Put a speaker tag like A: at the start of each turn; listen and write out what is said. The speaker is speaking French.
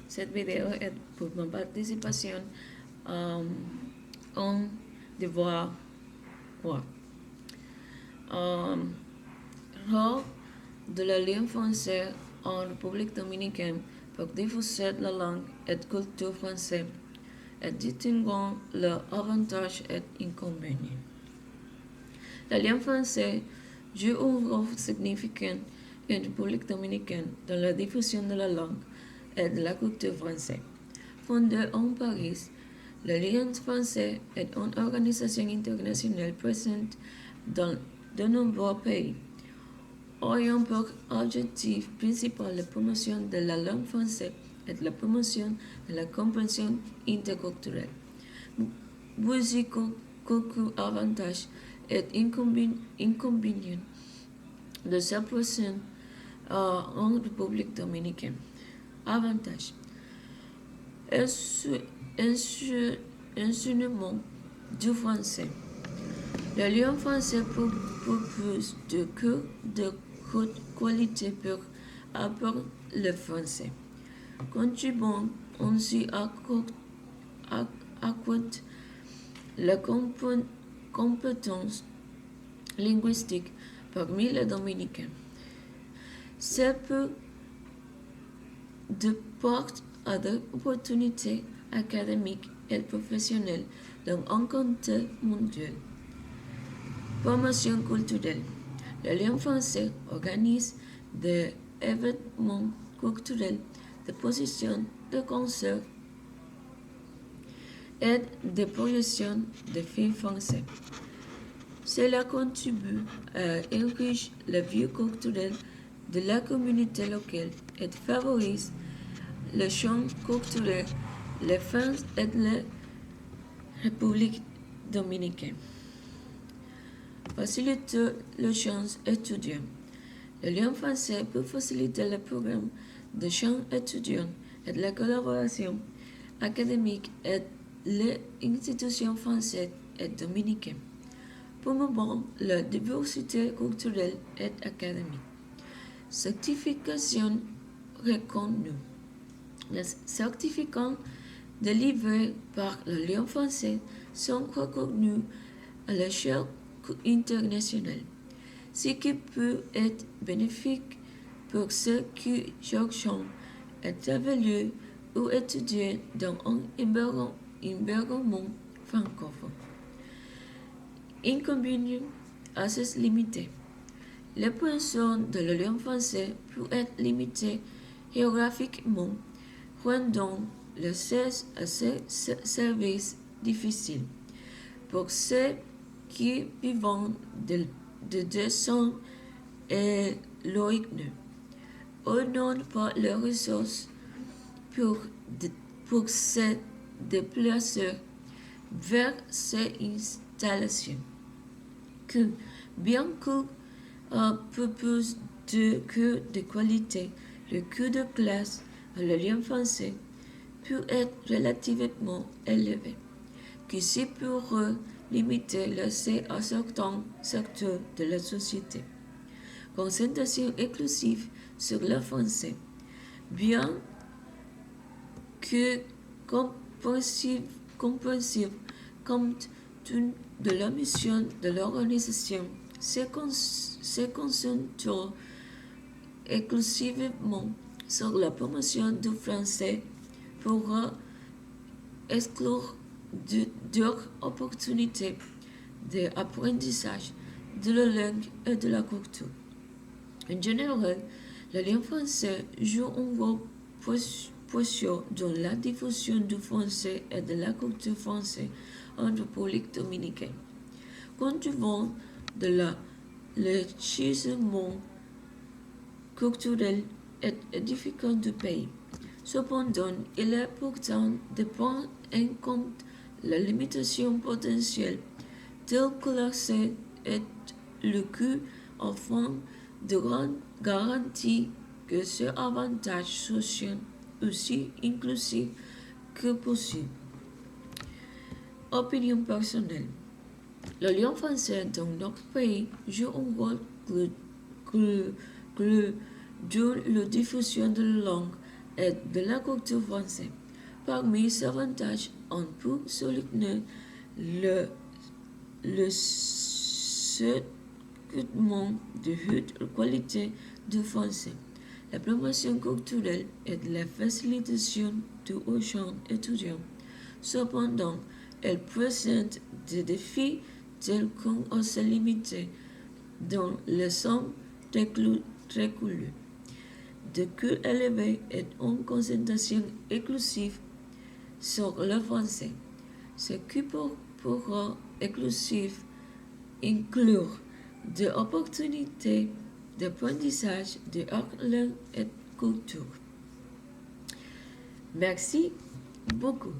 A: Cette vidéo est pour ma participation en devoir voir. Rôle de la langue française en République dominicaine pour diffuser la langue et culture française et distinguant leurs avantages et inconvénients. La langue française joue un rôle significant en République dominicaine dans la diffusion de la langue et de la culture française. Fondée en Paris, l'Alliance française est une organisation internationale présente dans de nombreux pays, ayant pour objectif principal la promotion de la langue française et la promotion de la compréhension interculturelle. Voici quelques avantages et inconvénients de sa présence en République dominicaine. Avantages. Enseignement du français. La langue française propose de cours de haute qualité pour apprendre le français, contribuant ainsi à accroître la compétence linguistique parmi les Dominicains. C'est peu de porte à des opportunités académiques et professionnelles dans un contexte mondial. Promotion culturelle. La langue française organise des événements culturels, des positions, de concerts et des projections de films français. Cela contribue à enrichir la vie culturelle de la communauté locale et favorise le champ culturel, les France et la République dominicaine. Faciliter le champ étudiant. La langue française peut faciliter le programme de champ étudiant et la collaboration académique et les institutions françaises et dominicaines, promouvant la diversité culturelle et académique. Certification reconnue. Les certificats délivrés par la langue française sont reconnus à l'échelle internationale, ce qui peut être bénéfique pour ceux qui cherchent à évaluer ou étudier dans un environnement francophone. Inconvénients assez limités. L'appréhension de la langue française peut être limitée géographiquement, rendant l'accès à ces services difficile. Pour ceux qui vivent de descente éloignée ou n'ont pas les ressources pour se déplacer vers ces installations. Que, bien que propose de cours de qualité, le coût de classe à la langue française peut être relativement élevé, qui si pourrait limiter l'accès à certains secteurs de la société. Concentration exclusive sur le français. Bien que compréhensible compte tenu de la mission de l'organisation, se concentre exclusivement sur la promotion du français pour exclure d'autres opportunités d'apprentissage de la langue et de la culture. En général, la langue française joue un rôle précieux dans la diffusion du français et de la culture française en République dominicaine, contribuant de l'enrichissement culturel et édifiant du pays. Cependant, il est important de prendre en compte la limitation potentielle telle que l'accès et le coût afin de garantir que ce avantage social aussi inclusif que possible. Opinion personnelle. La langue française dans notre pays joue un rôle clé dans la diffusion de la langue et de la culture française. Parmi ces avantages, on peut souligner le secrètement de haute qualité du français, la promotion culturelle et la facilitation du échange étudiant. Cependant, elle présente des défis tels qu'un accès limité dans le centre très coulu, de coûts élevés et une concentration exclusive sur le français. Ce qui pourra exclusif inclure des opportunités d'apprentissage de haute langue et culture. Merci beaucoup.